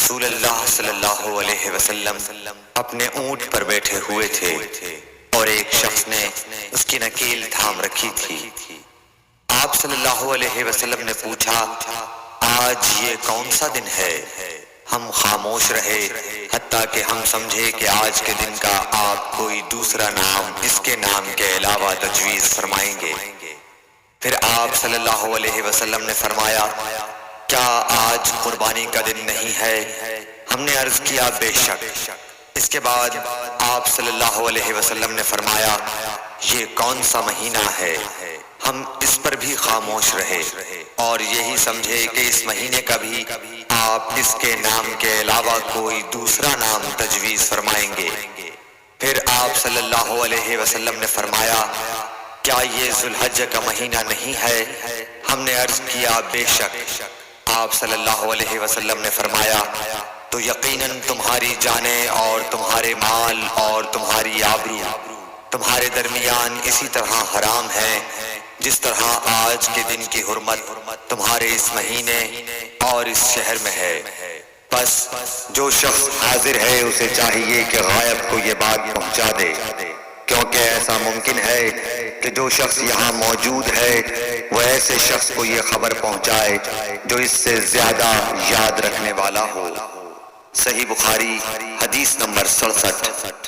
رسول اللہ صلی اللہ علیہ وسلم اپنے اونٹ پر بیٹھے ہوئے تھے اور ایک شخص نے اس کی نکیل تھام رکھی تھی۔ آپ صلی اللہ علیہ وسلم نے پوچھا، آج یہ کون سا دن ہے؟ ہم خاموش رہے حتیٰ کہ ہم سمجھے کہ آج کے دن کا آپ کوئی دوسرا نام اس کے نام کے علاوہ تجویز فرمائیں گے۔ پھر آپ صلی اللہ علیہ وسلم نے فرمایا، کیا آج قربانی کا دن نہیں ہے؟ ہم نے عرض کیا، بے شک۔ اس کے بعد آپ صلی اللہ علیہ وسلم نے فرمایا، یہ کون سا مہینہ ہے؟ ہم اس پر بھی خاموش رہے اور یہی سمجھے کہ اس مہینے کا بھی آپ اس کے نام کے علاوہ کوئی دوسرا نام تجویز فرمائیں گے۔ پھر آپ صلی اللہ علیہ وسلم نے فرمایا، کیا یہ ذو الحجہ کا مہینہ نہیں ہے؟ ہم نے عرض کیا، بے شک۔ آپ صلی اللہ علیہ وسلم نے فرمایا، تو یقیناً تمہاری جانیں اور تمہارے مال اور تمہاری آبرو تمہارے درمیان اسی طرح حرام ہے جس طرح آج کے دن کی حرمت تمہارے اس مہینے اور اس شہر میں ہے۔ پس جو شخص حاضر ہے اسے چاہیے کہ غائب کو یہ بات پہنچا دے، کیونکہ ایسا ممکن ہے کہ جو شخص یہاں موجود ہے وہ ایسے شخص کو یہ خبر پہنچائے جو اس سے زیادہ یاد رکھنے والا ہو۔ صحیح بخاری حدیث نمبر 67۔